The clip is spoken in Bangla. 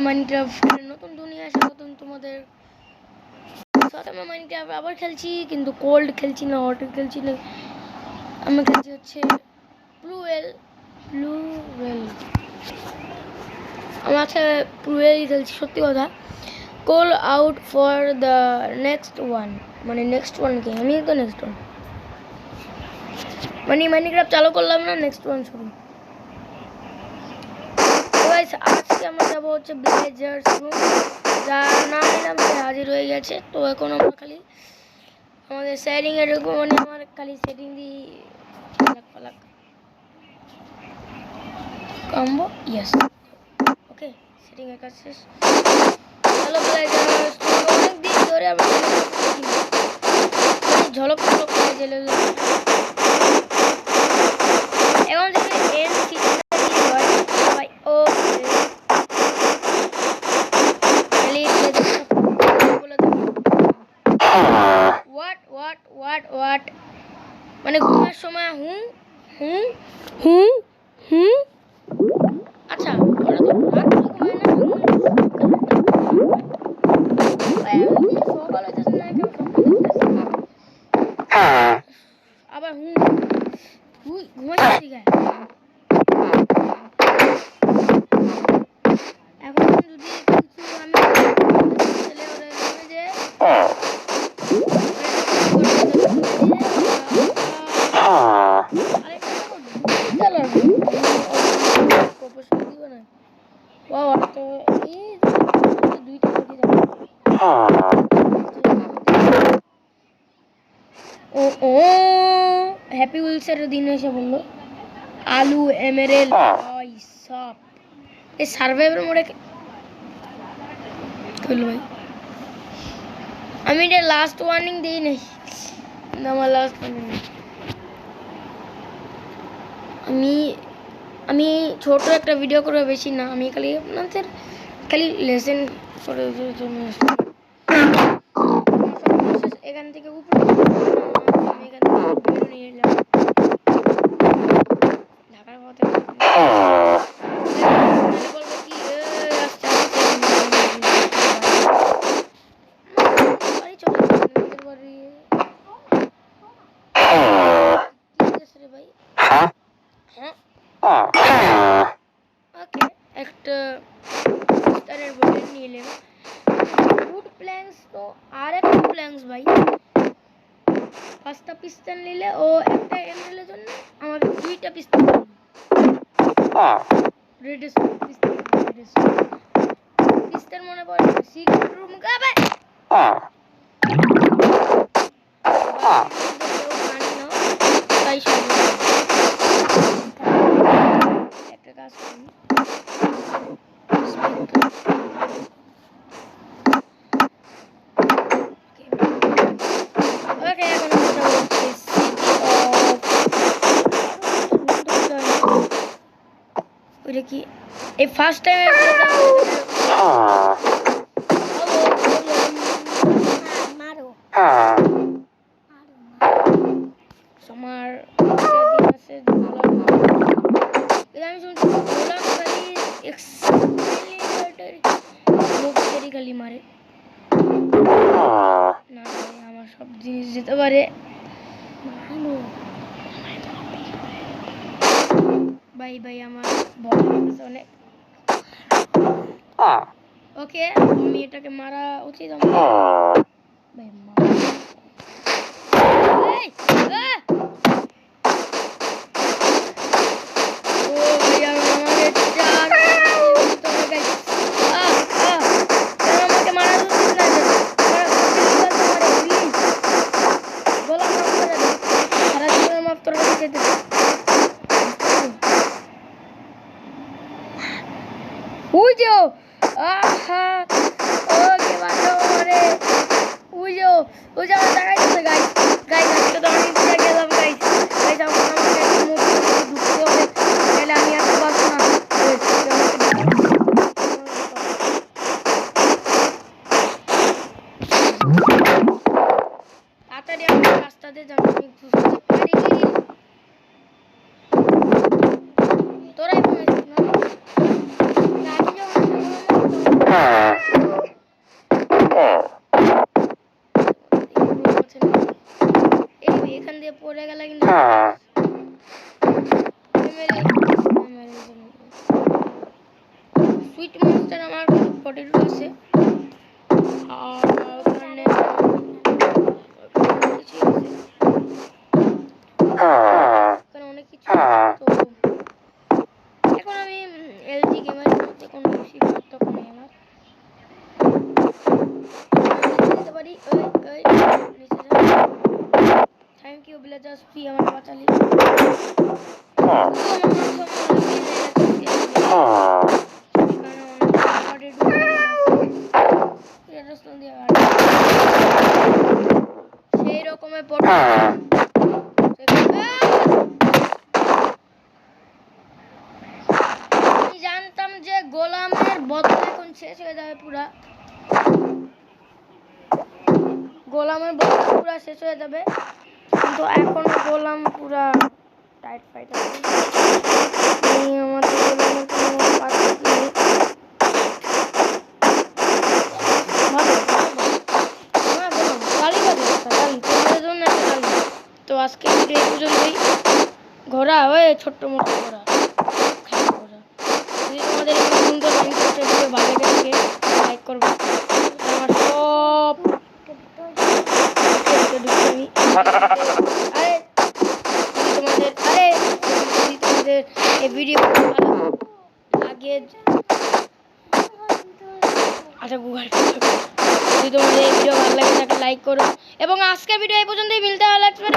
মাইনক্রাফটের নতুন দুনিয়া স্বাগতম তোমাদের সাথে। আমি মাইনক্রাফট আবার খেলছি, কিন্তু কোল্ড খেলছি না, হট খেলছি না, আমি খেলছি হচ্ছে ব্লু ওয়েল। আমার আছে ব্লু ওয়েলই খেলছি, সত্যি কথা। Call out for the next one, মানে নেক্সট ওয়ান কি, আমি তো নেক্সট ওয়ান মানে মাইনক্রাফট চালু করলাম না, নেক্সট ওয়ান শুরু। আজকে আমরা যাবো হচ্ছে ভিলেজার্স রুম, যা না নিলাম সে হাজির হয়ে গেছে। তো এখন আমরা খালি আমাদের সেটিং এ ঢুকবো, মানে আমার খালি সেটিং দিই পালাক কম্বো, ইয়েস ওকে, সেটিং এর কাজ শেষ। হ্যালো ভিলেজার্স, অনেক দিন ধরে আমরা ঝলক করে জেলে এখন যদি এন হয় ও হোয়াট মানে ঘুমের সময় হুম হুম হুম হুম। আচ্ছা ওরা তো রাত ঘুমায় না, সকাল হইতেছে না, কেউ আবার হুম ঘুমাচ্ছি গায়ে। এখন যদি কিছু আমি ছেলে ওরা যে হ্যাপি উইলসের দিন এসে বললো আলু এমেরেল সব এই সার্ভাইভার মোডে খেলো ভাই। আমি এটা লাস্ট ওয়ার্নিং দিই নাই, আমার লাস্ট ওয়ার্নিং আমি ছোট একটা ভিডিও করবো, বেশি না। আমি খালি আপনাদের খালি লেসেন করে জন্য এখান থেকে উপরে আমি এখান থেকে নিয়ে এলাম ঢাকার পথে বলবো কি ভাই। ওকে একটা বিস্তারের বলে নিয়ে এলাম উড প্ল্যাঙ্কস, তো আর একটা প্ল্যাঙ্কস ভাই, পাঁচটা পিস্তল নিলে ও একটা এমএলের জন্য আমাদের দুইটা পিস্তল রেডিস পিস্তল মনে পড়ে সিক্রেট রুম গাবে তাই সব একটা কাজ করি। ওটা কি এই ফার্স্ট টাইম আমার আমি শুনছি খালি মারে না, আমার সব জিনিস যেতে পারে ভাই ভাই আমার অনেক ওকে। আমি এটাকে মারা উচিত ভাই রাস্তাতে যাবো তোরাই এখান দিয়ে পড়ে গেলে কিন্তু সুইট মনস্টার আমার 42 আছে আর ওখানে অনেক কিছু তো এখন আমি এলজি গেমারের মধ্যে কোনো বেশি পার্থক্য নেই আমার দিতে পারি থ্যাংক ইউ ভিলেজার্স তুই আমার বাঁচালি সেই রকমের আমি জানতাম যে গোলামের বদল এখন শেষ হয়ে যাবে পুরা গোলামের বদল পুরা শেষ হয়ে যাবে কিন্তু এখনো গোলাম পুরা টাইট ফাইট আছে আমাদের গোলামের কোনো পার্থক্য নেই তো আজকে ভিডিও এই পর্যন্তই ঘোরা হয় ছোট্ট মোটো ঘোরা যদি তোমাদের এরকম সুন্দর ভিডিও ভালো লেগে থাকে লাইক করবে আমার সব তোমাদের এই ভিডিও লাগে আচ্ছা গুগল যদি তোমাদের এই ভিডিও ভালো লাগে তাকে লাইক করো এবং আজকের ভিডিও এই পর্যন্তই মিলতে ভালো লাগবে